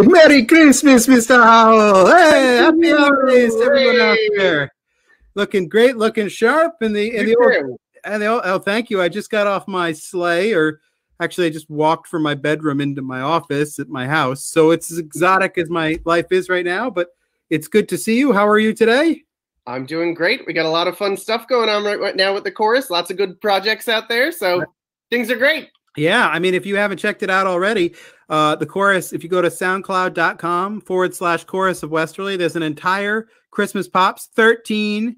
Merry Christmas, Mr. Howell. Hey, happy holidays to everyone out there. Looking great, looking sharp. Oh, thank you. I just got off my sleigh, or actually I just walked from my bedroom into my office at my house. So it's as exotic as my life is right now, but it's good to see you. How are you today? I'm doing great. We got a lot of fun stuff going on right now with the chorus. Lots of good projects out there. So things are great. Yeah. I mean, if you haven't checked it out already, the chorus, if you go to soundcloud.com/chorus of Westerly, there's an entire Christmas Pops, 13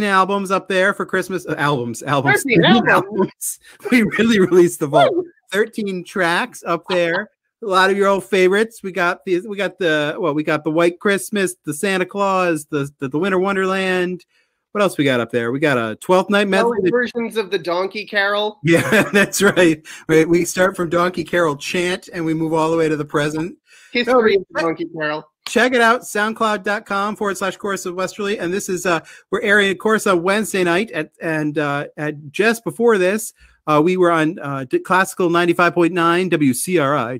albums up there for Christmas. Albums. 13 albums. We really released the vault. 13 tracks up there. A lot of your old favorites. We got the White Christmas, the Santa Claus, the Winter Wonderland. What else we got up there? We got a 12th Night medley. Versions of the Donkey Carol. Yeah, that's right. Right. We start from Donkey Carol chant and we move all the way to the present. History of Donkey Carol. Check it out, soundcloud.com/chorus of Westerly. And this is we're airing a chorus on Wednesday night at just before this. We were on Classical 95.9 WCRI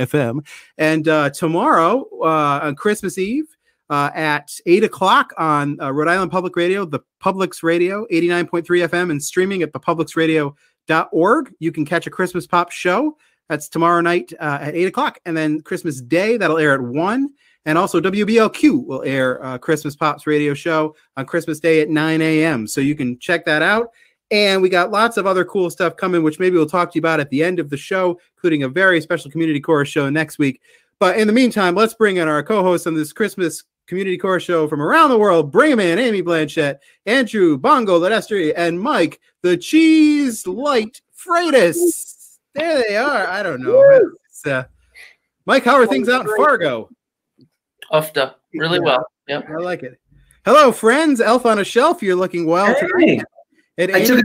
FM. And tomorrow on Christmas Eve, at 8 o'clock on Rhode Island Public Radio, the Publix Radio, 89.3 FM, and streaming at thepublicsradio.org. You can catch a Christmas Pop show. That's tomorrow night at 8 o'clock. And then Christmas Day, that'll air at 1. And also WBLQ will air Christmas Pop's radio show on Christmas Day at 9 a.m. So you can check that out. And we got lots of other cool stuff coming, which maybe we'll talk to you about at the end of the show, including a very special community chorus show next week. But in the meantime, let's bring in our co-hosts on this Christmas community chorus show from around the world. Bring them in: Amy Blanchett, Andrew Bongo Ledestri, and Mike the Cheese Light Freitas. There they are. I don't know. Mike, how are things out in Fargo? Ufta. Really well. Yep. I like it. Hello, friends. Elf on a Shelf. You're looking well tonight. I took a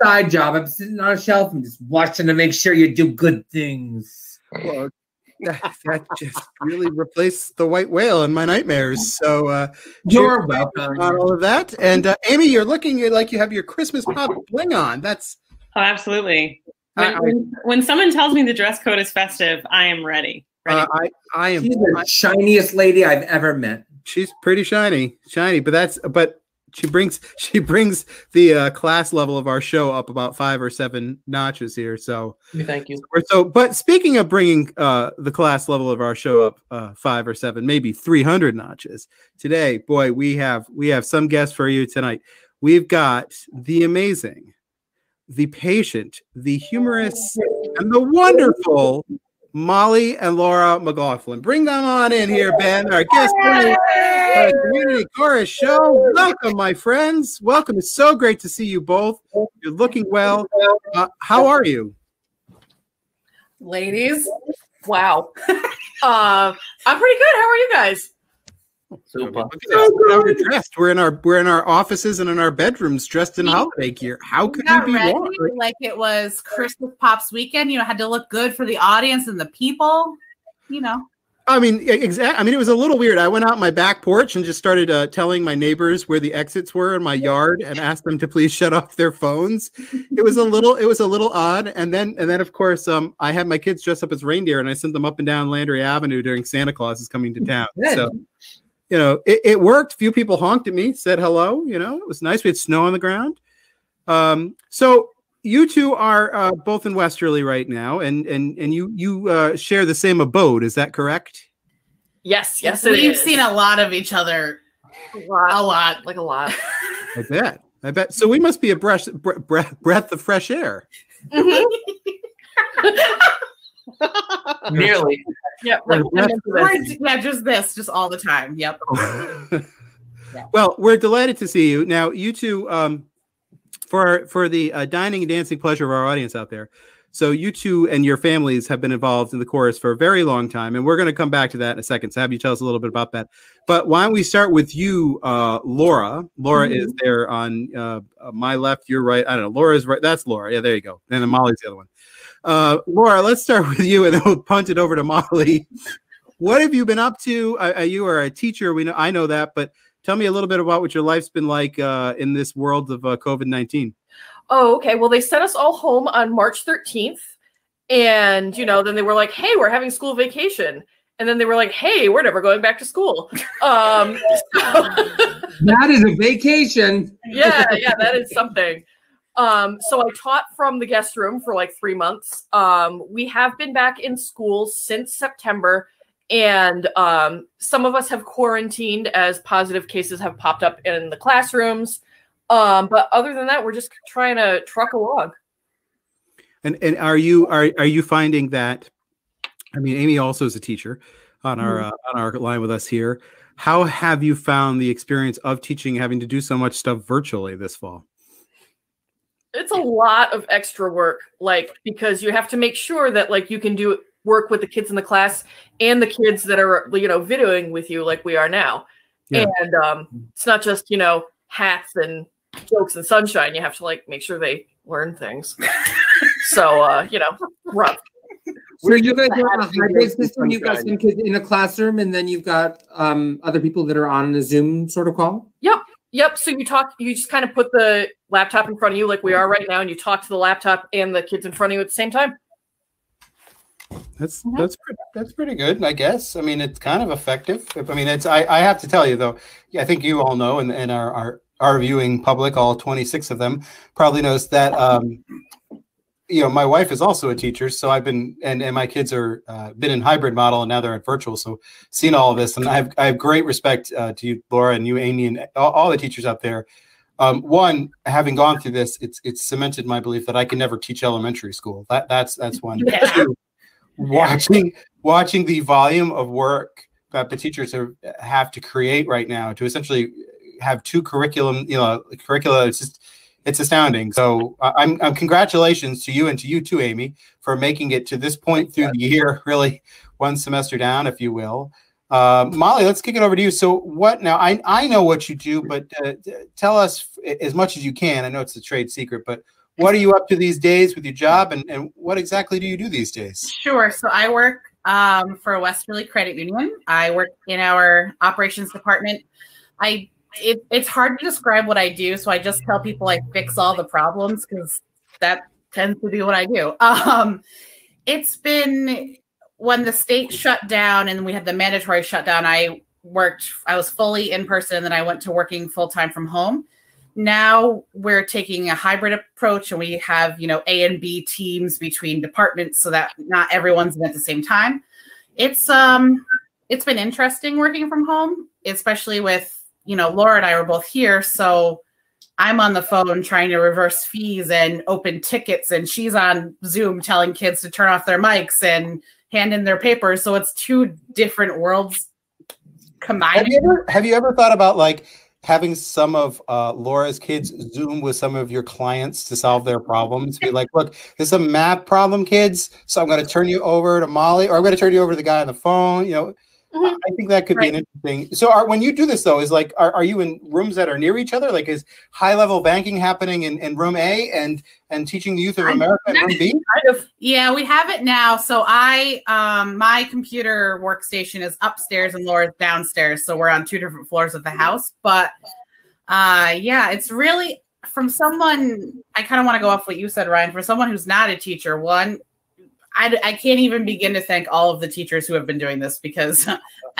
side job. I'm sitting on a shelf and just watching to make sure you do good things. Well, that just really replaced the white whale in my nightmares. So you're welcome on all of that. And Amy, you're looking like you have your Christmas Pop bling on. That's absolutely. When someone tells me the dress code is festive, I am ready. I am. She's the shiniest lady I've ever met. She's pretty shiny, but she brings the class level of our show up about 5 or 7 notches here. So thank you. But speaking of bringing the class level of our show up 5 or 7, maybe 300 notches today, boy, we have some guests for you tonight. We've got the amazing, the patient, the humorous, and the wonderful Molly and Lora MacLaughlin. Bring them on in here, Ben, our guest for the community chorus show. Welcome, my friends. Welcome. It's so great to see you both. You're looking well. How are you? Ladies, wow. I'm pretty good. How are you guys? Super. We're dressed. We're in our offices and in our bedrooms, dressed in holiday gear. How could we be more? Like it was Christmas Pops weekend. You know, had to look good for the audience and the people. You know. I mean, exactly. I mean, it was a little weird. I went out my back porch and just started telling my neighbors where the exits were in my yard and asked them to please shut off their phones. It was a little odd. And then of course, I had my kids dress up as reindeer and I sent them up and down Landry Avenue during Santa Claus is coming to town. So. You know, it worked. Few people honked at me, said hello. You know, it was nice. We had snow on the ground. So you two are both in Westerly right now, and you share the same abode. Is that correct? Yes, We've seen a lot of each other. A lot. Like a lot. I bet. So we must be a breath of fresh air. Nearly. Yeah. Just all the time. Yep. Well, we're delighted to see you. Now, you two, for the dining and dancing pleasure of our audience out there. So you two and your families have been involved in the chorus for a very long time, and we're going to come back to that in a second. So have you tell us a little bit about that. But why don't we start with you, Lora? Lora is there on my left, your right. I don't know. Laura's right. That's Lora. Yeah, there you go. And then Molly's the other one. Lora, let's start with you, and then we'll punt it over to Molly. What have you been up to? You are a teacher. I know that, but tell me a little bit about what your life's been like in this world of COVID-19. Oh, okay. Well, they sent us all home on March 13th. And, then they were like, hey, we're having school vacation. And then they were like, hey, we're never going back to school. That is a vacation. Yeah, that is something. So I taught from the guest room for like 3 months. We have been back in school since September. And some of us have quarantined as positive cases have popped up in the classrooms. But other than that, we're just trying to truck along. And are you finding that? I mean, Aimée also is a teacher on our line with us here. How have you found the experience of teaching, having to do so much stuff virtually this fall? It's a lot of extra work, because you have to make sure that you can do work with the kids in the class and the kids that are videoing with you like we are now. Yeah. And it's not just hats and jokes and sunshine. You have to make sure they learn things. So rough. So you guys are on a hybrid system. You've got some kids in a classroom, and then you've got other people that are on a Zoom sort of call. Yep. So you just kind of put the laptop in front of you like we are right now, and you talk to the laptop and the kids in front of you at the same time. That's pretty good, I guess. I mean, it's kind of effective. I mean, I have to tell you though, I think you all know, and our viewing public, all 26 of them, probably knows that my wife is also a teacher, so I've been and my kids are been in hybrid model, and now they're at virtual. So seen all of this, and I have great respect to you, Lora, and you, Aimée, and all the teachers out there. One, having gone through this, it's cemented my belief that I can never teach elementary school. That's one. Yeah. Two, watching the volume of work that the teachers have to create right now to essentially have two curricula. It's astounding. So I'm congratulations to you and to you too, Aimée, for making it to this point through the year, really one semester down, if you will. Molly, let's kick it over to you. So what now? I know what you do, but tell us as much as you can. I know it's a trade secret, but what are you up to these days with your job, and what exactly do you do these days? Sure. So I work for a Westerly Credit Union. I work in our operations department. It's hard to describe what I do, so I just tell people I fix all the problems because that tends to be what I do. It's been when the state shut down and we had the mandatory shutdown, I was fully in person, and then I went to working full-time from home. Now we're taking a hybrid approach, and we have, A and B teams between departments so that not everyone's in at the same time. It's been interesting working from home, especially with, Laura and I were both here. So I'm on the phone trying to reverse fees and open tickets, and she's on Zoom telling kids to turn off their mics and hand in their papers. So it's two different worlds combined. Have you ever thought about having some of Laura's kids Zoom with some of your clients to solve their problems? Be like, look, this is a math problem, kids. So I'm going to turn you over to Molly, or I'm going to turn you over to the guy on the phone. I think that could be an interesting. So when you do this though, are you in rooms that are near each other? Is high level banking happening in room A and teaching the youth of America in room B? Yeah, we have it now. So my computer workstation is upstairs and Laura's downstairs. So we're on two different floors of the house. But yeah, it's really from someone, I kind of want to go off what you said, Ryan, for someone who's not a teacher, I can't even begin to thank all of the teachers who have been doing this, because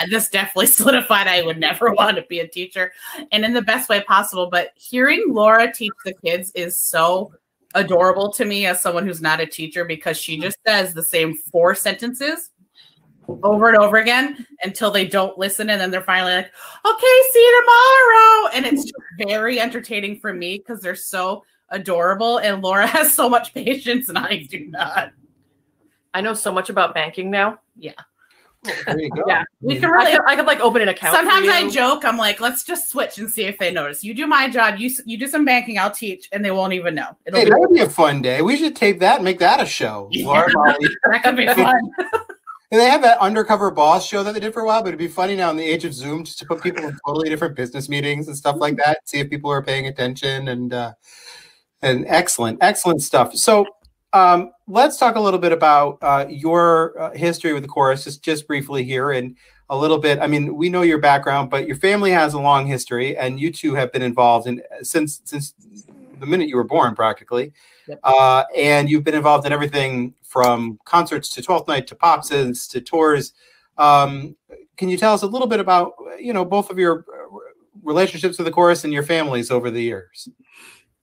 this definitely solidified I would never want to be a teacher, and in the best way possible. But hearing Lora teach the kids is so adorable to me as someone who's not a teacher because she just says the same 4 sentences over and over again until they don't listen, and then they're finally like, okay, see you tomorrow. And it's very entertaining for me because they're so adorable, and Lora has so much patience and I do not. I know so much about banking now. Yeah. There you go. Yeah, we can really. I could like open an account. Sometimes I joke. I'm like, let's just switch and see if they notice. You do my job. You do some banking. I'll teach, and they won't even know. Hey, that would be a fun day. We should tape that and make that a show. Yeah. Lora Molly. That could be fun. And they have that undercover boss show that they did for a while, but it'd be funny now in the age of Zoom just to put people in totally different business meetings and stuff like that. See if people are paying attention and excellent stuff. So. Let's talk a little bit about your history with the chorus, just briefly here, and a little bit. I mean, we know your background, but your family has a long history, and you two have been involved in since the minute you were born, practically. Yep. And you've been involved in everything from concerts to 12th Night to Popsins to tours. Can you tell us a little bit about both of your relationships with the chorus and your families over the years?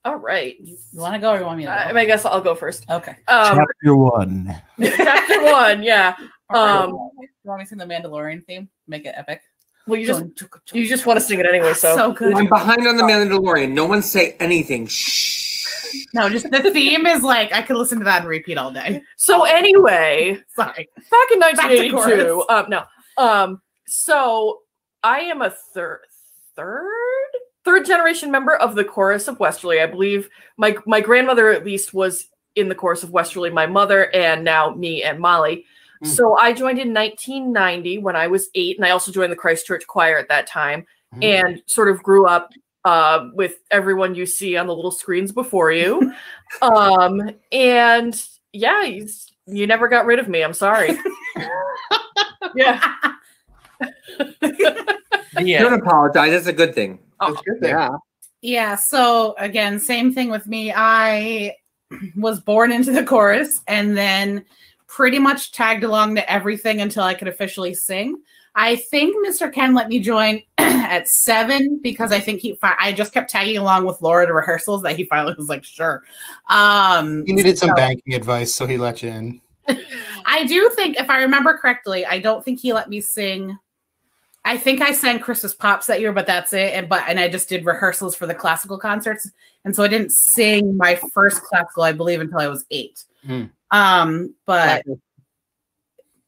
All right. You want to go or you want me to go? I guess I'll go first. Okay. Chapter 1. Chapter 1, yeah. You want me to sing the Mandalorian theme? Make it epic. Well, you just want to sing it anyway, so good. I'm behind on the Mandalorian. No one say anything. Shh. No, just the theme is like I could listen to that and repeat all day. So anyway, sorry. Back in 1982, so I am a third generation member of the chorus of Westerly. I believe my grandmother at least was in the chorus of Westerly, my mother, and now me and Molly. So I joined in 1990 when I was 8, and I also joined the Christchurch choir at that time, and sort of grew up with everyone you see on the little screens before you. And yeah, you never got rid of me. I'm sorry. Yeah. Don't apologize. That's a good thing. That's good thing. Yeah. So again, same thing with me. I was born into the chorus and then pretty much tagged along to everything until I could officially sing. I think Mr. Ken let me join at 7 because I think I just kept tagging along with Lora to rehearsals that he finally was like, sure. He needed some banking advice, so he let you in. I do think, if I remember correctly, I don't think he let me sing. I think I sang Christmas Pops that year, but that's it. And I just did rehearsals for the classical concerts. And so I didn't sing my first classical, I believe, until I was 8. But Slacker.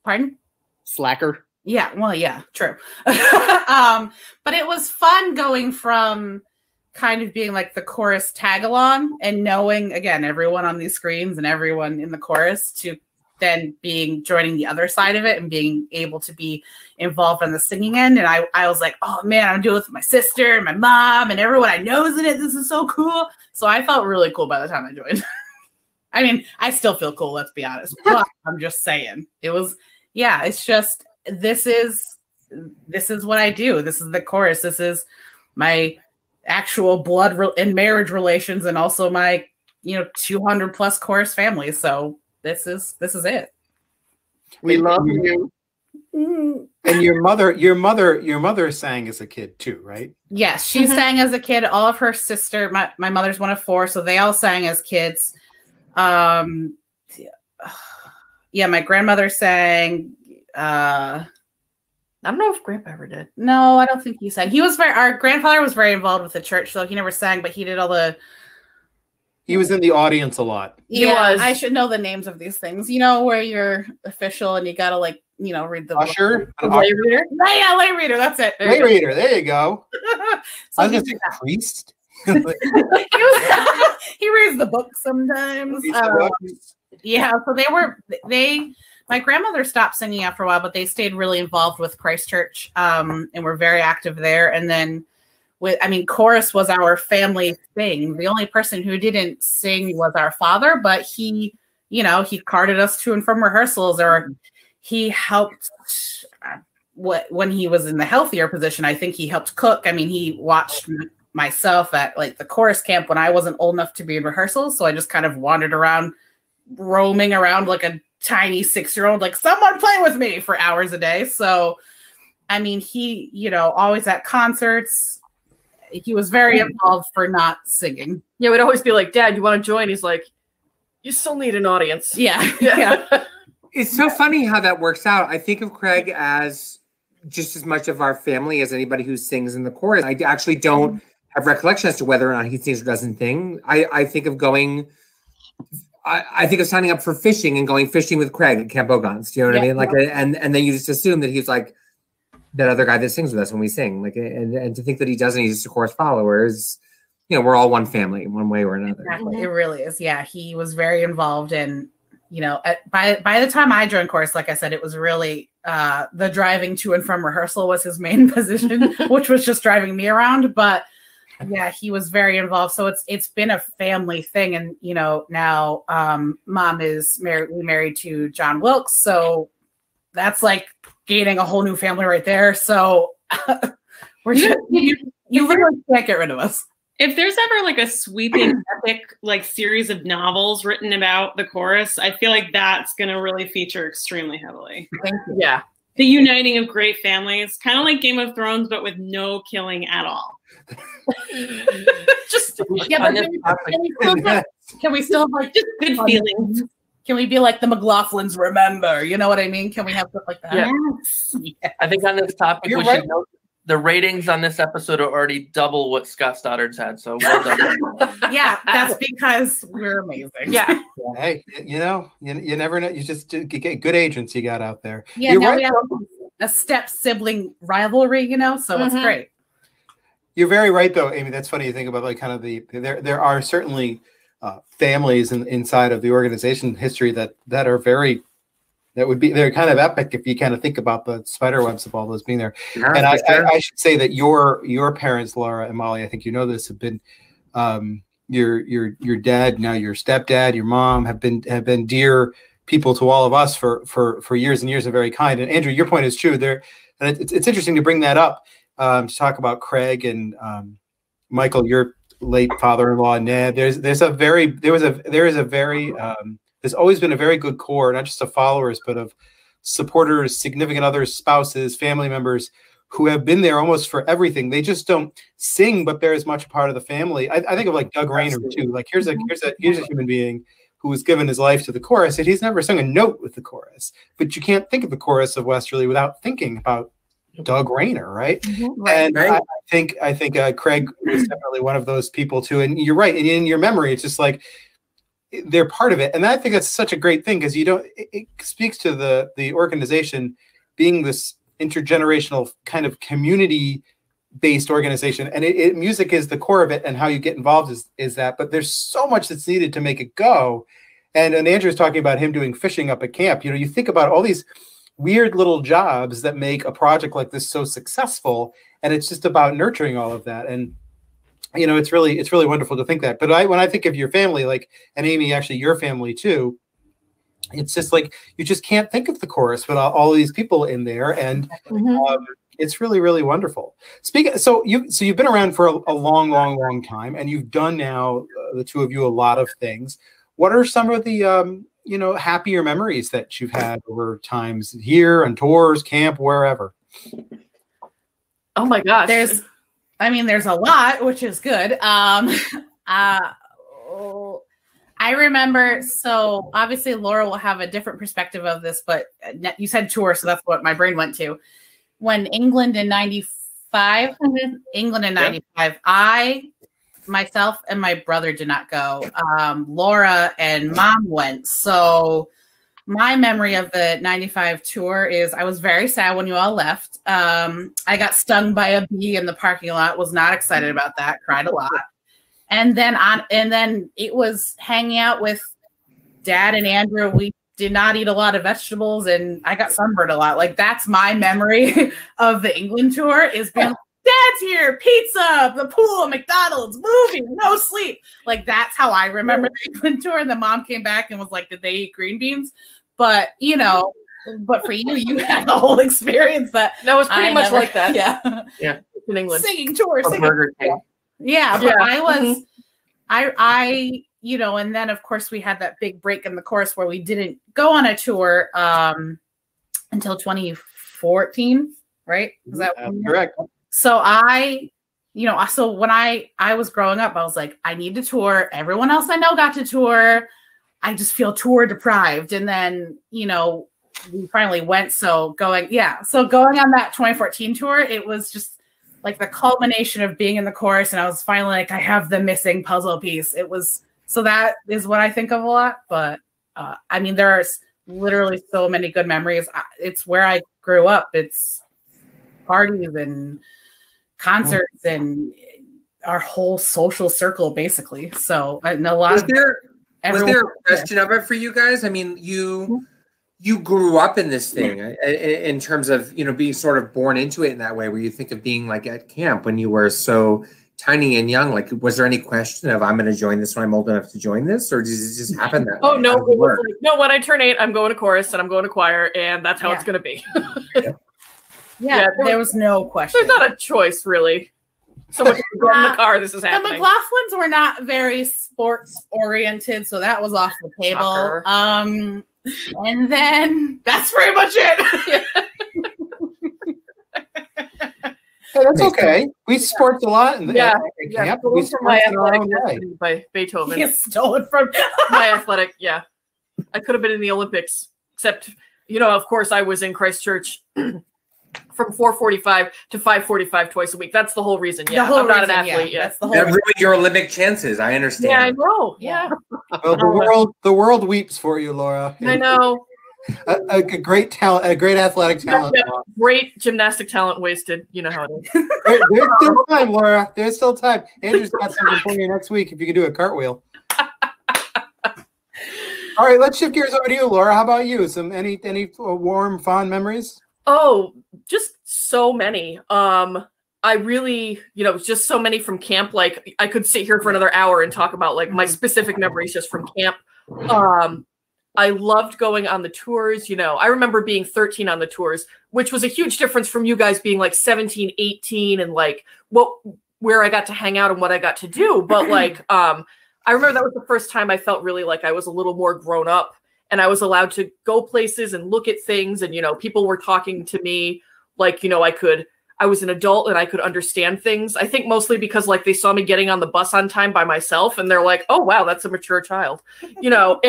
Pardon? Slacker. Yeah, well, yeah, true. But it was fun going from kind of being like the chorus tag along and knowing, again, everyone on these screens and everyone in the chorus to then joining the other side of it and being able to be involved on the singing end. And I was like, oh man, I'm doing it with my sister and my mom and everyone I know is in it. This is so cool. So I felt really cool by the time I joined. I mean, I still feel cool, let's be honest. But I'm just saying it was, yeah, it's just, this is what I do. This is the chorus. This is my actual blood and marriage relations, and also my 200 plus chorus family. So this is it. We love you. And your mother sang as a kid too, right? Yes, she sang as a kid. All of her sister, my mother's one of 4, so they all sang as kids. Yeah, my grandmother sang. I don't know if Grandpa ever did. No, I don't think he sang. Our grandfather was very involved with the church, so he never sang, but he did all the. He was in the audience a lot. He was. I should know the names of these things. Where you're official and you gotta read the usher, lay reader. Yeah, lay reader. That's it. Lay reader. There you go. So I was gonna say priest. He reads the book sometimes. Yeah, so my grandmother stopped singing after a while, but they stayed really involved with Christchurch and were very active there. And then chorus was our family thing. The only person who didn't sing was our father, but he carted us to and from rehearsals, or he helped when he was in the healthier position. I think he helped cook. I mean, he watched myself at like the chorus camp when I wasn't old enough to be in rehearsals. So I just kind of wandered around, roaming around like a tiny 6-year-old, like someone play with me for hours a day. So, I mean, he, always at concerts, he was very involved for not singing. Yeah, we'd always be like, Dad, you want to join? He's like, You still need an audience. Yeah. Yeah. It's so funny how that works out. I think of Craig as just as much of our family as anybody who sings in the chorus. I actually don't have recollection as to whether or not he sings or doesn't sing. I think of going, I think of signing up for fishing and going fishing with Craig at Camp Bogans. Do you know what I mean? Like, and then you just assume that he's like that other guy that sings with us when we sing. Like, and to think that he doesn't, he's just a chorus follower is, you know, we're all one family in one way or another. Exactly. It really is. Yeah. He was very involved in, you know, by the time I joined chorus, like I said, it was really the driving to and from rehearsal was his main position, which was just driving me around. But yeah, he was very involved. So it's been a family thing. And, you know, now mom is married to John Wilkes. So that's like gaining a whole new family right there. So we're just, you literally can't get rid of us. If there's ever like a sweeping epic like series of novels written about the chorus, I feel like that's going to really feature extremely heavily. Yeah. The uniting of great families, kind of like Game of Thrones, but with no killing at all. Just yeah, can we still have like just good feelings? Can we be like the McLaughlins remember? You know what I mean? Can we have stuff like that? Yeah. Yes. I think on this topic, we should note the ratings on this episode are already double what Scott Stoddard's had. So well done. Yeah, that's because we're amazing. Yeah. Hey, you know, you never know. You just get good agents you got out there. Yeah, You're now right. we have a step sibling rivalry, you know, so it's great. You're very right, though, Amy. That's funny. You think about like kind of there are certainly families inside of the organization history that are very. They're kind of epic if you kind of think about the spider webs of all those being there. Yeah, and I should say that your parents, Laura and Molly, I think you know this, have been your dad, now your stepdad, your mom have been dear people to all of us for years and years and very kind. And Andrew, your point is true. And it's interesting to bring that up to talk about Craig and Michael, your late father-in-law, Ned. There's always been a very good core, not just of followers, but of supporters, significant others, spouses, family members who have been there almost for everything. They just don't sing, but they're as much a part of the family. I think of like Doug Rayner too. Like here's a human being who was given his life to the chorus, and he's never sung a note with the chorus. But you can't think of the chorus of Westerly without thinking about Doug Rayner, right? Mm-hmm. And right. I think Craig was definitely one of those people too. And you're right. And in your memory, it's just like, they're part of it. And I think that's such a great thing because it speaks to the organization being this intergenerational kind of community based organization. And music is the core of it, and how you get involved is that, but there's so much that's needed to make it go. And Andrew's talking about him doing fishing up at camp. You know, you think about all these weird little jobs that make a project like this so successful. And it's just about nurturing all of that. And you know, it's really wonderful to think that. But when I think of your family, like, and Amy, actually your family too, it's just like, you just can't think of the chorus without all these people in there. And it's really, really wonderful. So you've been around for a long time, and you've done now, the two of you, a lot of things. What are some of the, happier memories that you've had over here on tours, camp, wherever? Oh my gosh. There's a lot, which is good. I remember, so obviously Laura will have a different perspective of this, but you said tour, so that's what my brain went to. When England in 95, myself and my brother did not go. Laura and mom went. So my memory of the 95 tour is I was very sad when you all left. I got stung by a bee in the parking lot, was not excited about that, cried a lot. And then it was hanging out with Dad and Andrew. We did not eat a lot of vegetables, and I got sunburned a lot. Like, that's my memory of the England tour, is being like, Dad's here, pizza, the pool, McDonald's, movie, no sleep. Like, that's how I remember the England tour. And the mom came back and was like, did they eat green beans? But, but for you had the whole experience that. No, it's pretty much like that. Yeah. Yeah. In England. Singing tour. Burger King. Yeah. But I was, and then of course we had that big break in the chorus where we didn't go on a tour until 2014, right? Is that correct? So so when I was growing up, I was like, I need to tour. Everyone else I know got to tour. I just feel tour deprived. And then, you know, we finally went. So going on that 2014 tour, it was just like the culmination of being in the chorus. And I was finally like, I have the missing puzzle piece. It was, so that is what I think of a lot. But I mean, there's literally so many good memories. It's where I grew up. It's parties and concerts and our whole social circle, basically. So and a lot Was of there a question of it for you guys? I mean, you grew up in this thing in terms of, you know, being sort of born into it in that way, where you think of being like at camp when you were so tiny and young. Like, was there any question of, I'm going to join this when I'm old enough to join this, or does it just happen that way? No, it was like, no, when I turn 8, I'm going to chorus and I'm going to choir, and that's how it's going to be. Yeah, there was no question. There's not a choice, really. So much in the car, this is happening. The McLaughlins were not very sports oriented, so that was off the table. Soccer. And then that's pretty much it. Hey, that's okay. We sports a lot. We From my athletic by Beethoven. You stole it from my athletic. Yeah, I could have been in the Olympics, except, you know, of course, I was in Christchurch from 4:45 to 5:45 twice a week. That's the whole reason. Yeah, I'm not an athlete. Yeah, that's the whole. That ruined your Olympic chances. I understand. Yeah, I know. Yeah. Well, the world weeps for you, Laura. I know. A great talent, a great athletic talent. Yeah, great gymnastic talent wasted. You know how it is. There's still time, Laura. There's still time. Andrew's got something for you next week if you can do a cartwheel. All right, let's shift gears over to you, Laura. How about you? Any warm, fond memories? Oh, just so many. I really, you know, just so many from camp. Like, I could sit here for another hour and talk about like my specific memories just from camp. I loved going on the tours. You know, I remember being 13 on the tours, which was a huge difference from you guys being like 17, 18 and like where I got to hang out and what I got to do. But like, I remember that was the first time I felt really like I was a little more grown up and I was allowed to go places and look at things. And, you know, people were talking to me like, you know, I was an adult and I could understand things. I think mostly because like they saw me getting on the bus on time by myself and they're like, oh, wow, that's a mature child, you know,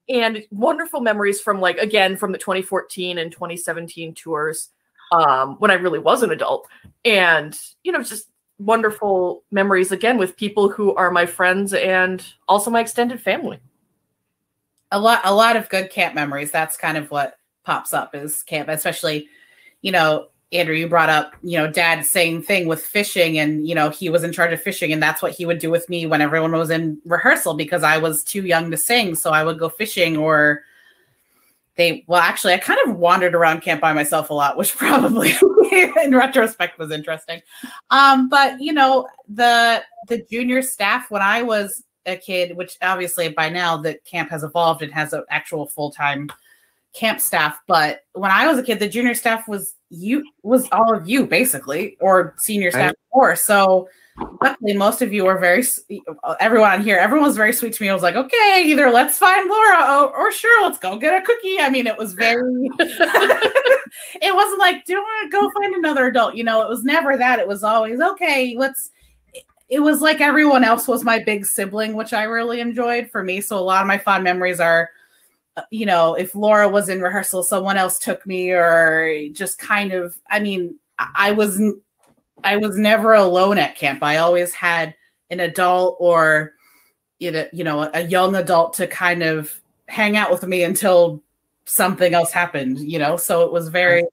and wonderful memories from like, again, from the 2014 and 2017 tours when I really was an adult, and, you know, just wonderful memories again with people who are my friends and also my extended family. A lot of good camp memories. That's kind of what pops up is camp, especially, you know, Andrew, you brought up, you know, Dad's same thing with fishing, and, you know, he was in charge of fishing, and that's what he would do with me when everyone was in rehearsal because I was too young to sing. So I would go fishing, or actually I kind of wandered around camp by myself a lot, which probably in retrospect was interesting. But, you know, the junior staff when I was a kid, which obviously by now the camp has evolved and has an actual full-time camp staff, but when I was a kid, the junior staff was all of you basically, or senior staff, or so. Luckily, most of you were everyone on here. Everyone was very sweet to me. I was like, okay, either let's find Laura, or sure, let's go get a cookie. I mean, it was very. It wasn't like, do you want to go find another adult? You know, it was never that. It was always okay. It was like everyone else was my big sibling, which I really enjoyed for me. So a lot of my fond memories are, you know, if Laura was in rehearsal, someone else took me, or just kind of, I mean, I was never alone at camp. I always had an adult or, you know, a young adult to kind of hang out with me until something else happened, you know? So it was very,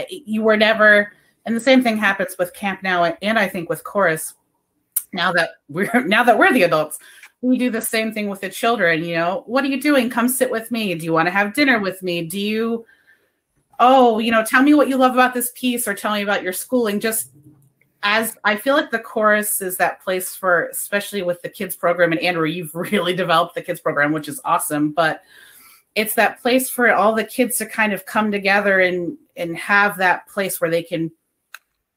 you were never, and the same thing happens with camp now. And I think with chorus, now that we're the adults, we do the same thing with the children. You know, what are you doing? Come sit with me. Do you want to have dinner with me? Do you, you know, tell me what you love about this piece, or tell me about your schooling. Just as I feel like the chorus is that place for, especially with the kids program, and Andrew, you've really developed the kids program, which is awesome, but it's that place for all the kids to kind of come together and have that place where they can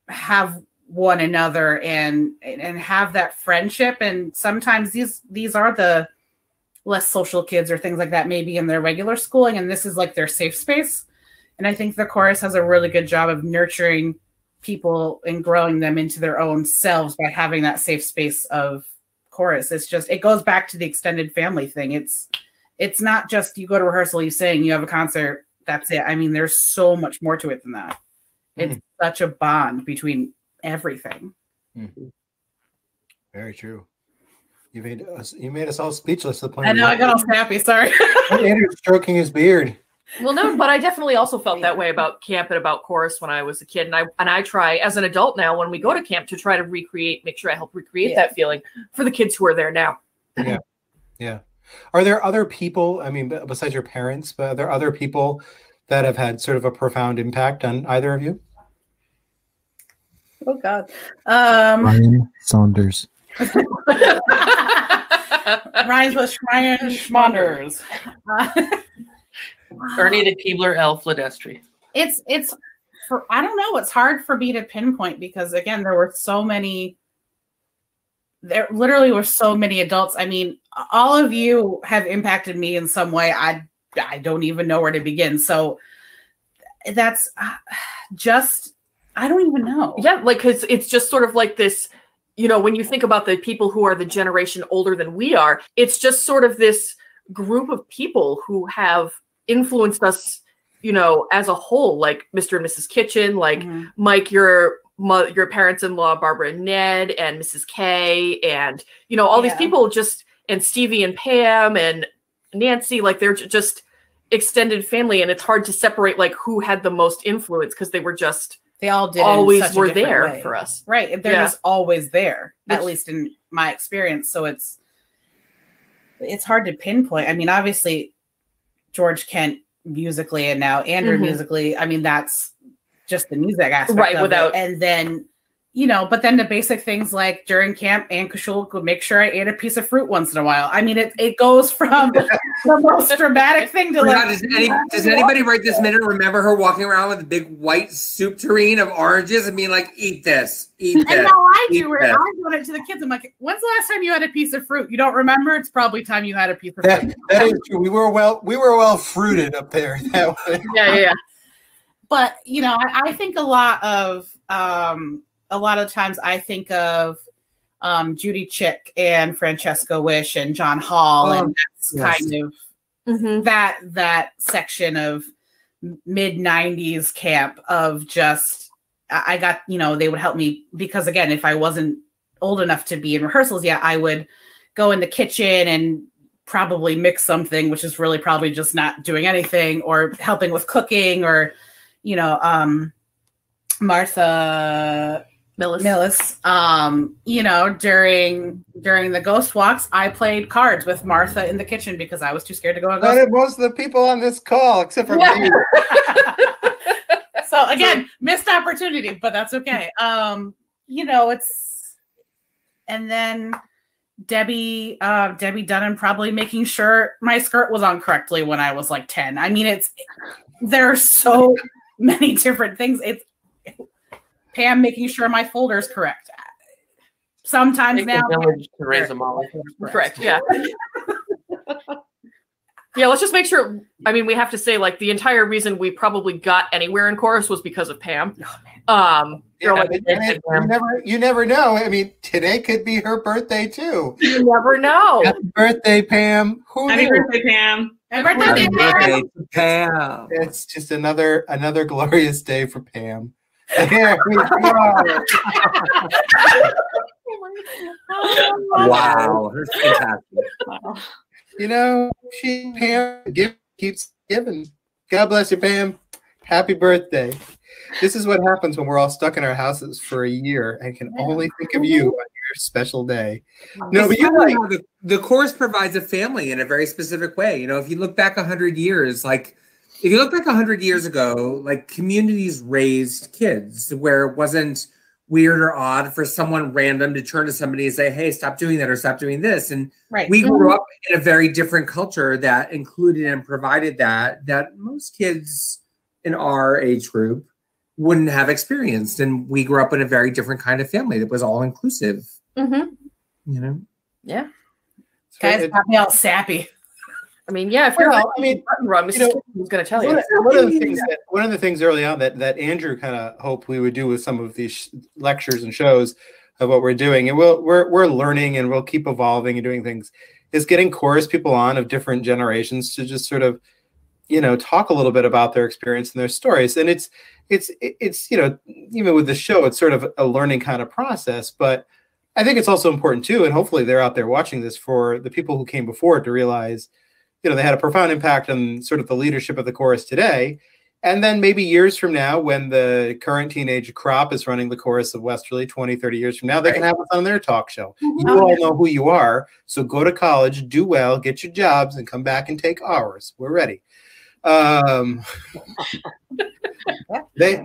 have one another and have that friendship. And sometimes these are the less social kids or things like that, maybe in their regular schooling, and this is like their safe space. And I think the chorus has a really good job of nurturing people and growing them into their own selves by having that safe space of chorus. It's just, it goes back to the extended family thing. It's not just you go to rehearsal, you sing, you have a concert, that's it. I mean, there's so much more to it than that. It's such a bond between everything. Very true. You made us all speechless to the point. I know, I got all snappy, sorry. Andrew's stroking his beard. Well, no, but I definitely also felt that way about camp and about chorus when I was a kid. And I try as an adult now when we go to camp to try to make sure I help recreate that feeling for the kids who are there now. Yeah. Yeah. Are there other people, I mean, besides your parents, but are there other people that have had sort of a profound impact on either of you? Oh God. Ryan Saunders. Rhymes with Ryan Schmonders. Ernie the Keebler, Elf Ledestri. It's for, I don't know, it's hard for me to pinpoint because again, there literally were so many adults. I mean, all of you have impacted me in some way. I don't even know where to begin. So that's just, I don't even know. Yeah, like, because it's just sort of like this, you know, when you think about the people who are the generation older than we are, it's just sort of this group of people who have influenced us, you know, as a whole, like Mr. and Mrs. Kitchen, like Mike, your parents-in-law, Barbara and Ned, and Mrs. K, and, you know, all these people just, and Stevie and Pam and Nancy, like they're just extended family. And it's hard to separate like who had the most influence because they were just, they all did always were there for us. Right. They're just always there, at least in my experience. So it's hard to pinpoint. I mean, obviously George Kent musically and now Andrew musically, I mean, that's just the music aspect of it. And then, you know, but then the basic things like during camp, Ann Kushul would make sure I ate a piece of fruit once in a while. I mean, it goes from the most dramatic thing to like. Does anybody right this minute remember her walking around with a big white soup tureen of oranges and being like, eat this, eat this. And now I do, where I'm doing it to the kids. I'm like, when's the last time you had a piece of fruit? You don't remember? It's probably time you had a piece of fruit. That is true. We were well fruited up there. That way. Yeah. But, you know, I think a lot of times I think of Judy Chick and Francesca Wish and John Hall, and that's kind of that section of mid 90s camp of just, I got, you know, they would help me because again, if I wasn't old enough to be in rehearsals yet, I would go in the kitchen and probably mix something, which is really probably just not doing anything or helping with cooking or, you know, Martha Millis, you know, during the ghost walks, I played cards with Martha in the kitchen because I was too scared to go on ghost walks. Most of the people on this call, except for me. So again, missed opportunity, but that's okay. You know, and then Debbie Dunham probably making sure my skirt was on correctly when I was like 10. I mean, there are so many different things. It's Pam making sure my folder is correct. Sometimes now. To raise them all. Correct. Yeah. Yeah. Let's just make sure. I mean, we have to say, like, the entire reason we probably got anywhere in chorus was because of Pam. You never know. I mean, today could be her birthday too. You never know. Happy birthday, Pam. Happy birthday, Pam. Happy birthday, Pam. It's just another glorious day for Pam. Here we go. Wow, that's fantastic. Wow. You know, Pam keeps giving. God bless you, Pam. Happy birthday. This is what happens when we're all stuck in our houses for a year and can only think of you on your special day. No, but you're right. The chorus provides a family in a very specific way. You know, if you look back 100 years, like if you look back 100 years ago, like communities raised kids where it wasn't weird or odd for someone random to turn to somebody and say, hey, stop doing that or stop doing this. And we grew up in a very different culture that included and provided that most kids in our age group wouldn't have experienced. And we grew up in a very different kind of family that was all inclusive. You know? Yeah. Guys got me all sappy. I mean, yeah, if you're wrong, Mrs. was going to tell you. One of the things early on that Andrew kind of hoped we would do with some of these lectures and shows of what we're doing, and we're learning, and we'll keep evolving and doing things, is getting chorus people on of different generations to just sort of, talk a little bit about their experience and their stories. And it's even with the show, it's sort of a learning kind of process, but I think it's also important too, and hopefully they're out there watching this, for the people who came before to realize, they had a profound impact on sort of the leadership of the chorus today. And then maybe years from now, when the current teenage crop is running the chorus of Westerly 20, 30 years from now, they can have us on their talk show. You all know who you are. So go to college, do well, get your jobs, and come back and take ours. We're ready. They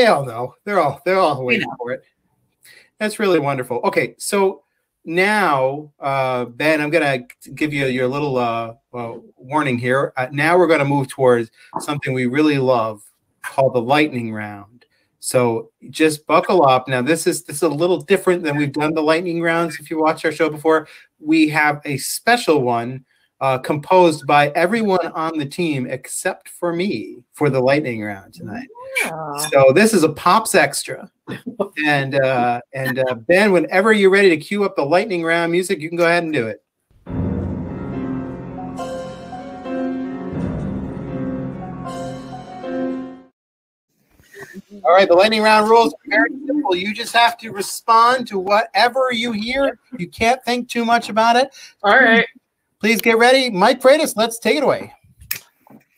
all know. They're all waiting for it. That's really wonderful. Okay, so now, Ben, I'm going to give you your little warning here. Now we're going to move towards something we really love, called the lightning round. So just buckle up. Now, this is a little different than we've done the lightning rounds. If you watched our show before, we have a special one composed by everyone on the team except for me for the lightning round tonight. Yeah. So this is a Pops Extra. And Ben, whenever you're ready to cue up the lightning round music, you can go ahead and do it. All right, the lightning round rules are very simple. You just have to respond to whatever you hear. You can't think too much about it. All right. Please get ready. Mike Freitas, let's take it away.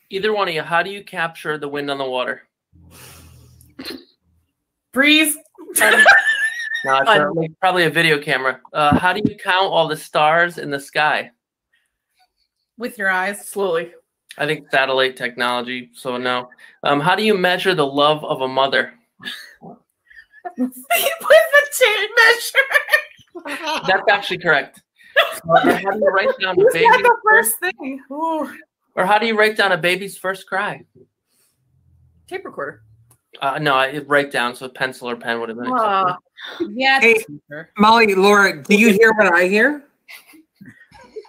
Either one of you, how do you capture the wind on the water? Breeze. No, it's probably a video camera. How do you count all the stars in the sky? With your eyes. Slowly. I think satellite technology, so no. How do you measure the love of a mother? With the tape measure. That's actually correct. How do you write down a baby's the first thing? Ooh. Or how do you write down a baby's first cry? Tape recorder. No, I write down, so pencil or pen would have been acceptable. Yeah. Hey, Molly, Laura, do you hear what I hear?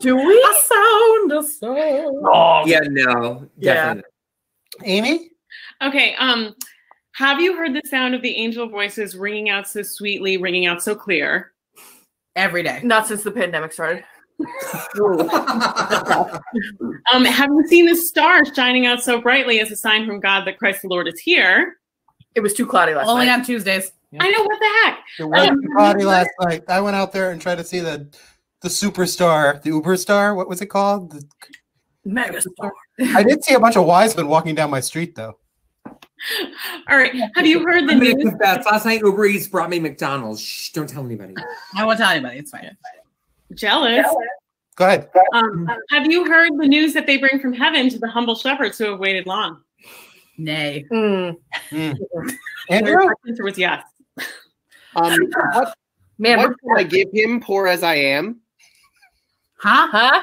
Do we? A sound. Oh, Yeah, no, definitely. Amy? Okay. Have you heard the sound of the angel voices ringing out so sweetly, ringing out so clear? Every day. Not since the pandemic started. Have you seen the stars shining out so brightly as a sign from God that Christ the Lord is here? It was too cloudy last Only night. on Tuesdays. Yeah. I know, what the heck? It was cloudy last night. I went out there and tried to see the superstar, the Uber star. What was it called? The Megastar. I did see a bunch of wise men walking down my street, though. All right. Have you heard the I'm gonna news? confess, last night Uber Eats brought me McDonald's. Shh, don't tell anybody. I won't tell anybody. It's fine. Jealous. Go ahead. Have you heard the news that they bring from heaven to the humble shepherds who have waited long? Nay. Andrew? The answer was yes. What can I give him, poor as I am? Huh?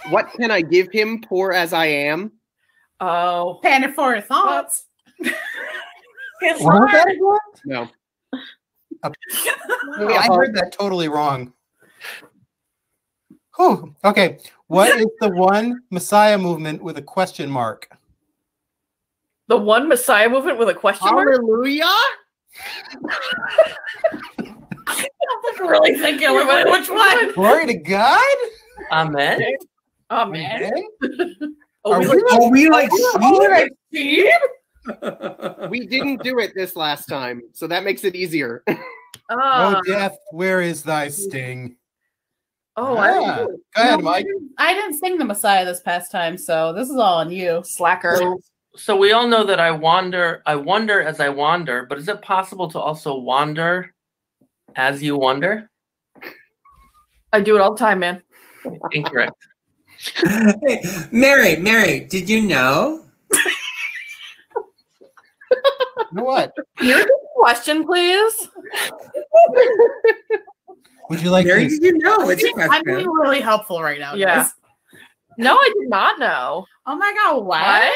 What can I give him, poor as I am? Oh. Panic for your thoughts. What was that again? No. I heard that totally wrong. Whew. Okay. What is the one Messiah movement with a question mark? The one Messiah movement with a question mark? Hallelujah? I'm really thinking which one. Glory to God? Amen. Oh, man. Are we like sheep? We didn't do it this last time, so that makes it easier. Oh, death, where is thy sting? Oh, I don't know. Go ahead, Mike. I didn't sing the Messiah this past time, so this is all on you. Slacker. So we all know that I wonder as I wander, but is it possible to also wander as you wonder? I do it all the time, man. Incorrect. Hey, Mary, did you know? What? Here's a question, please. Would you like Mary, to? did you know? It's a I'm being question. really helpful right now. Yeah. Guys. No, I did not know. Oh my God, what?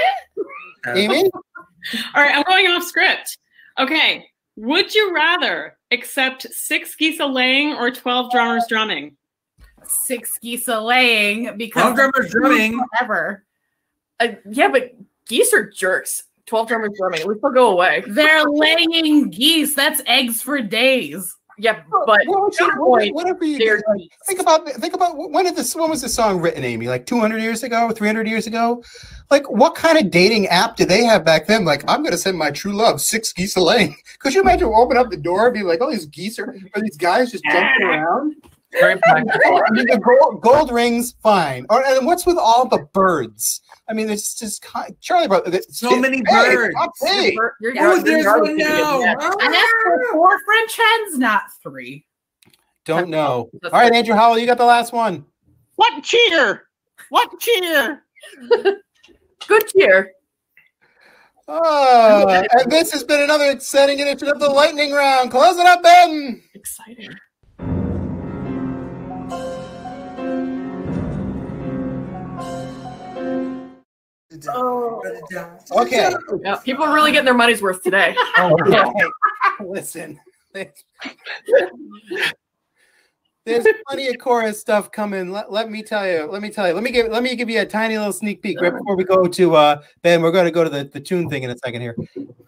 Amy? All right, I'm going off script. Okay. Would you rather accept 6 geese a laying or 12 drummers drumming? 6 geese a laying because 12 drummers drumming. Ever. Yeah, but geese are jerks. 12 drummers drumming. At least they'll go away. They're laying geese. That's eggs for days. Yeah, but whatever you do, think about when was this song written, Amy? Like 200 years ago, 300 years ago? Like, what kind of dating app did they have back then? Like, I'm gonna send my true love 6 geese a laying. Could you imagine open up the door and be like, oh, these geese are these guys just jumping around? Very practical. I mean, the gold rings, fine. And what's with all the birds? I mean, it's just Charlie Brown. So many birds. There's one now. And that's for 4 French hens, not 3. Don't know. All right, Andrew Howell, you got the last one. What cheer? What cheer? Good cheer. And this has been another exciting edition of the lightning round. Close it up, Ben. Exciting. Okay. Yeah, people are really getting their money's worth today. Listen. There's plenty of chorus stuff coming. Let me tell you. Let me give you a tiny little sneak peek right before we go to Ben. We're going to go to the tune thing in a second here.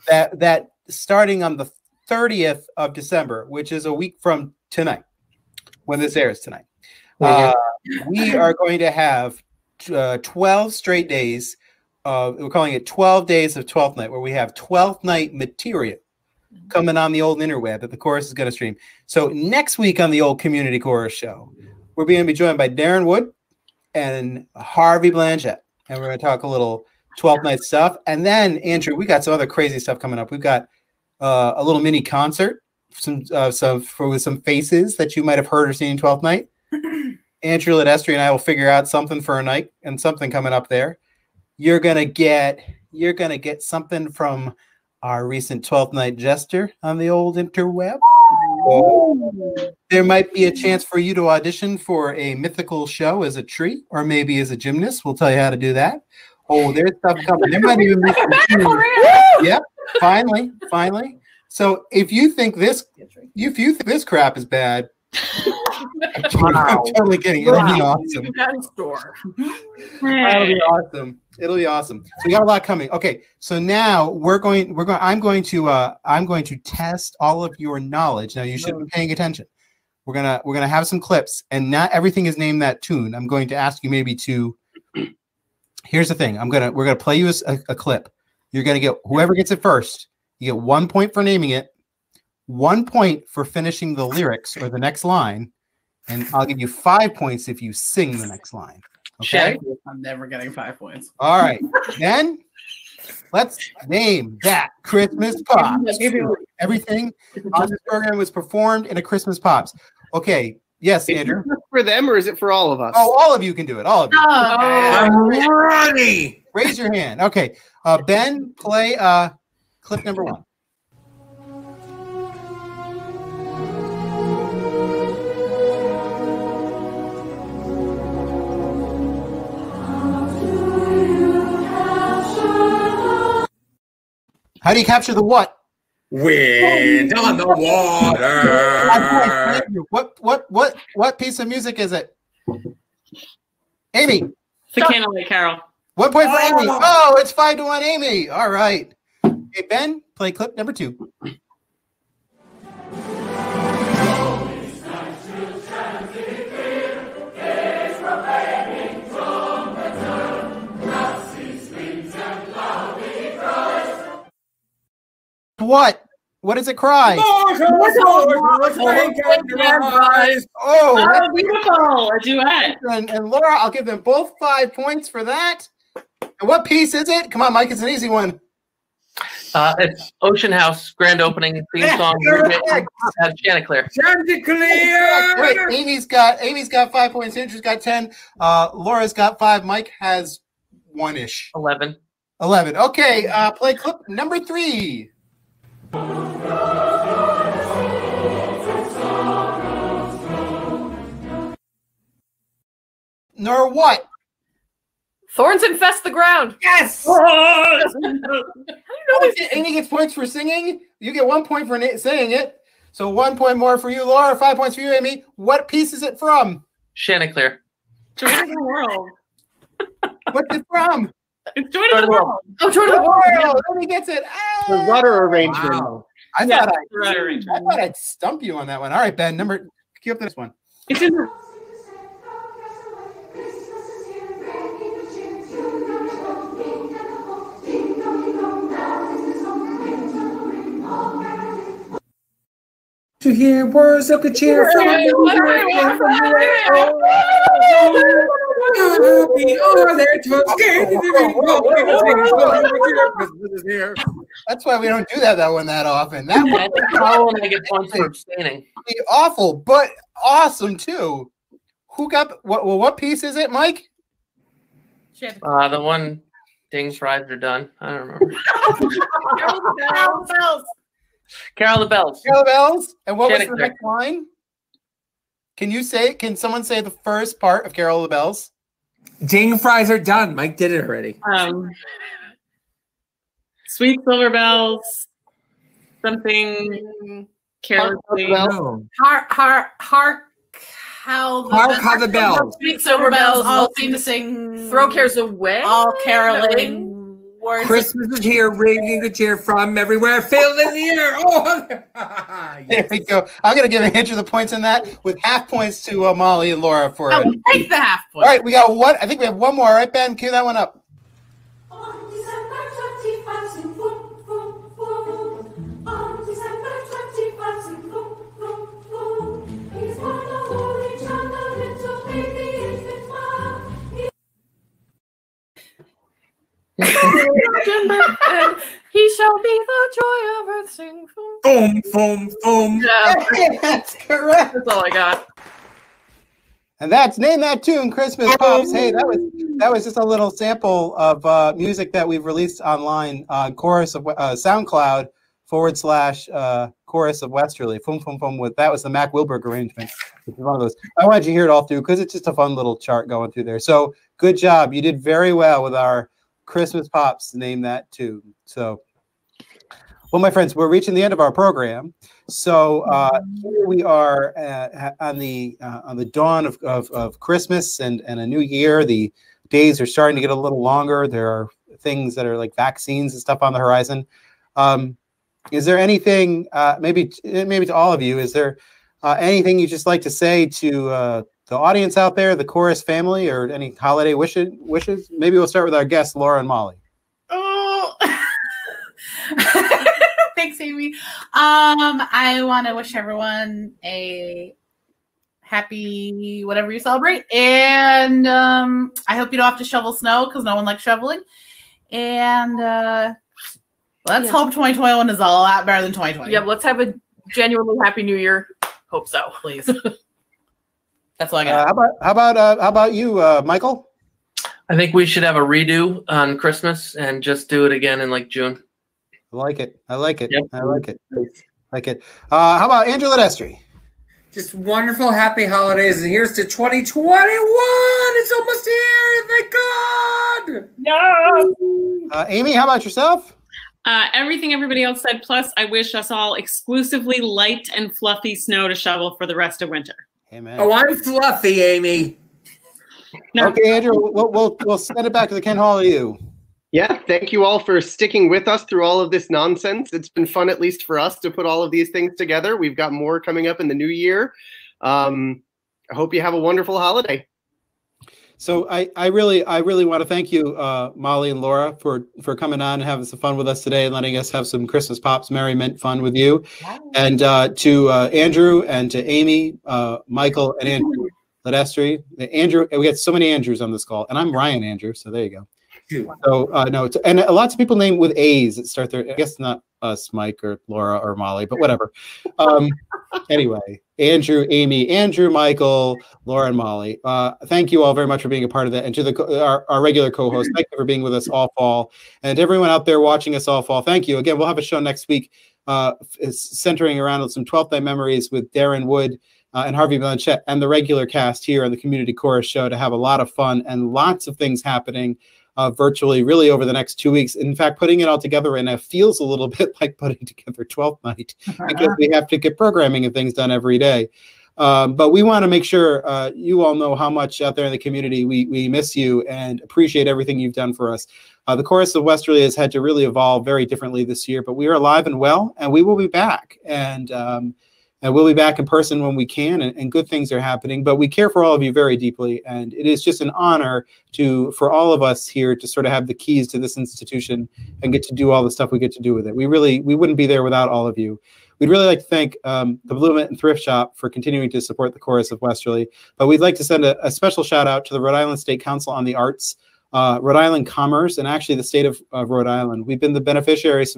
That starting on the 30th of December, which is a week from tonight, when this airs tonight, we are going to have 12 straight days. We're calling it 12 days of 12th night, where we have 12th night material coming on the old interweb that the chorus is going to stream. So next week on the old community chorus show, we're going to be joined by Darren Wood and Harvey Blanchett, and we're going to talk a little 12th night stuff. And then, Andrew, we got some other crazy stuff coming up. We've got a little mini concert, with some faces that you might have heard or seen in 12th night. Andrew Ledestri and I will figure out something for a night and something coming up there. You're gonna get something from our recent 12th night jester on the old interweb. There might be a chance for you to audition for a mythical show as a tree or maybe as a gymnast. We'll tell you how to do that. Oh, there's stuff coming. There might even be some Yep, finally. So if you think this crap is bad, I'm totally kidding. It'll be awesome. It'll be awesome. So we got a lot coming. Okay, so now I'm going to test all of your knowledge. Now you should be paying attention. We're gonna have some clips, and not everything is named that tune. I'm going to ask you maybe to. Here's the thing. We're gonna play you a clip. You're gonna get whoever gets it first. You get 1 point for naming it, 1 point for finishing the lyrics or the next line, and I'll give you 5 points if you sing the next line. Okay. I'm never getting 5 points. All right. Then let's name that Christmas Pops. Everything on this program was performed in a Christmas Pops. Okay. Yes, Andrew. Is it for them or is it for all of us? Oh, all of you can do it. All of you. I'm ready. Raise your hand. Okay. Ben, play clip number 1. How do you capture the what? Wind on the water. What piece of music is it? Amy. The Candlelight Carol. 1 point for Amy. Oh, it's 5-1 Amy. All right. Okay, Ben, play clip number 2. What? What does it cry? Oh, beautiful. A duet. And Laura, I'll give them both 5 points for that. And what piece is it? Come on, Mike, it's an easy one. It's Ocean House grand opening theme song. Chanticleer. Great. Amy's got 5 points. Andrew's got 10. Laura's got 5. Mike has 1-ish. 11. Okay. Play clip number 3. Nor what? Thorns infest the ground. Yes. Amy gets points for singing. You get 1 point for saying it. So 1 point more for you, Laura. 5 points for you, Amy. What piece is it from? Chanticleer. Joy to the World. What's it from? It's Joy to the World. Oh, Joy to the World. Amy gets it. The rudder arrangement. Wow. I Yeah, thought I'd stump you on that one. All right, Ben, cue up this one. It's in the To hear words of good cheer from you. That's why we don't do that one that often. That I think Paul and I get points for abstaining. would be awful, but awesome too. Who got what piece is it, Mike? The one Ding's fries are done. I don't remember. Carol the Bells. Carol the Bells. Carol the Bells. And what was Channing the next line? Can someone say the first part of Carol the Bells? Ding fries are done. Mike did it already. Sweet silver bells, something carelessly. Hark how the bells. Sweet silver bells all seem to sing. Throw cares away. All caroling. Words Christmas is here, ringing good cheer from everywhere, filled in the air. Oh, There we go. I'm going to give Andrew the points on that with half points to Molly and Laura for I it. will take the half point. All right, we got one. I think we have one more. All right, Ben, cue that one up. On December 25th, sing boom, boom, boom. On December 25th, sing boom, boom, boom. He's born a holy child, a little baby infant man. He shall be the joy of earth. Sing boom, boom, boom. Yeah, That's correct. that's all I got. And that's Name That Tune, Christmas Pops. Hey, that was just a little sample of music that we've released online on Chorus of SoundCloud / Chorus of Westerly. Fum, fum, fum, that was the Mac Wilberg arrangement. Which is one of those. I wanted you to hear it all through because it's just a fun little chart going through there. So good job. You did very well with our Christmas Pops Name That Tune. So, well, my friends, we're reaching the end of our program. So here we are on the dawn of Christmas and a new year. The days are starting to get a little longer. There are things that are like vaccines and stuff on the horizon. Is there anything, maybe to all of you, is there anything you just like to say to the audience out there, the Chorus family, or any holiday wishes? Maybe we'll start with our guests, Laura and Molly. Oh. Thanks, Amy. I want to wish everyone a happy whatever you celebrate, and I hope you don't have to shovel snow because no one likes shoveling. And let's hope 2021 is a lot better than 2020. Yeah, let's have a genuinely happy New Year. Hope so, please. That's all I got. How about you, Michael? I think we should have a redo on Christmas and just do it again in like June. I like it. I like it. Yep. I like it. Like it. How about Angela Destry? Just wonderful, happy holidays, and here's to 2021. It's almost here. Thank God. No. Amy, how about yourself? Everything everybody else said. Plus, I wish us all exclusively light and fluffy snow to shovel for the rest of winter. Amen. Oh, I'm fluffy, Amy. No. Okay, Andrew, we'll send it back to the Ken Hall to you. Yeah, thank you all for sticking with us through all of this nonsense. It's been fun, at least for us, to put all of these things together. We've got more coming up in the new year. I hope you have a wonderful holiday. So I really want to thank you, Molly and Laura, for coming on and having some fun with us today and letting us have some Christmas Pops merriment fun with you. And to Andrew and to Amy, Michael, and Andrew Ledestri. Andrew, we got so many Andrews on this call, and I'm Ryan Andrew, so there you go. So no, and lots of people named with A's that start their. I guess not us, Mike or Laura or Molly, but whatever. Anyway, Andrew, Amy, Andrew, Michael, Laura, and Molly. Thank you all very much for being a part of that, and to our regular co-host, thank you for being with us all fall, and to everyone out there watching us all fall. Thank you again. We'll have a show next week, centering around some 12th Night Memories with Darren Wood. And Harvey Blanchett and the regular cast here on the Community Chorus Show to have a lot of fun and lots of things happening virtually really over the next 2 weeks. In fact, putting it all together right now feels a little bit like putting together 12th Night because we have to get programming and things done every day. But we want to make sure you all know how much out there in the community we miss you and appreciate everything you've done for us. The Chorus of Westerly has had to really evolve very differently this year, but we are alive and well, and we will be back. And we'll be back in person when we can, and good things are happening. But we care for all of you very deeply, and it is just an honor for all of us here to sort of have the keys to this institution and get to do all the stuff we get to do with it. We wouldn't be there without all of you. We'd really like to thank the Blue Mitten Thrift Shop for continuing to support the Chorus of Westerly. But we'd like to send a special shout out to the Rhode Island State Council on the Arts, Rhode Island Commerce, and actually the state of Rhode Island. We've been the beneficiaries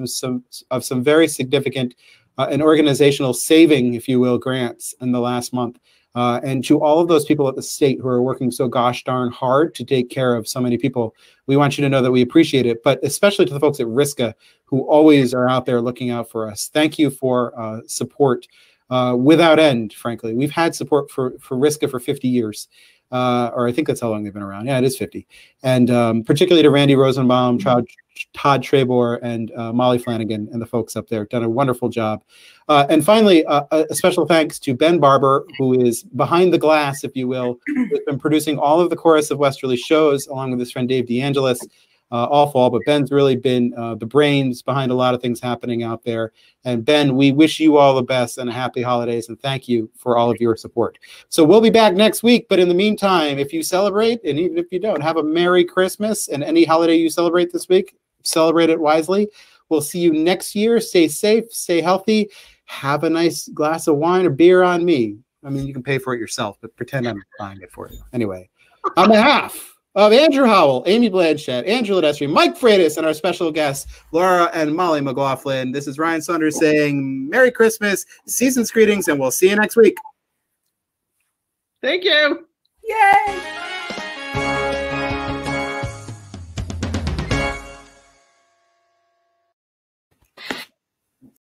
of some very significant and organizational saving, if you will, grants in the last month. And to all of those people at the state who are working so gosh darn hard to take care of so many people, we want you to know that we appreciate it, but especially to the folks at RISCA who always are out there looking out for us. Thank you for support without end, frankly. We've had support for RISCA for 50 years. Or I think that's how long they've been around. Yeah, it is 50. And particularly to Randy Rosenbaum, Todd Trebor, and Molly Flanagan and the folks up there done a wonderful job. And finally, a special thanks to Ben Barber, who is behind the glass, if you will, who's been producing all of the Chorus of Westerly shows, along with his friend Dave DeAngelis, all fall. But Ben's really been the brains behind a lot of things happening out there. And Ben, we wish you all the best and a happy holidays, and thank you for all of your support. So we'll be back next week. But in the meantime, if you celebrate, and even if you don't, have a Merry Christmas, and any holiday you celebrate this week, celebrate it wisely. We'll see you next year. Stay safe, stay healthy. Have a nice glass of wine or beer on me. I mean, you can pay for it yourself, but pretend I'm buying it for you. Anyway, on behalf of Andrew Howell, Amy Blanchett, Angela Destry, Mike Freitas, and our special guests, Lora and Molly MacLaughlin, this is Ryan Saunders saying Merry Christmas, season's greetings, and we'll see you next week. Thank you. Yay!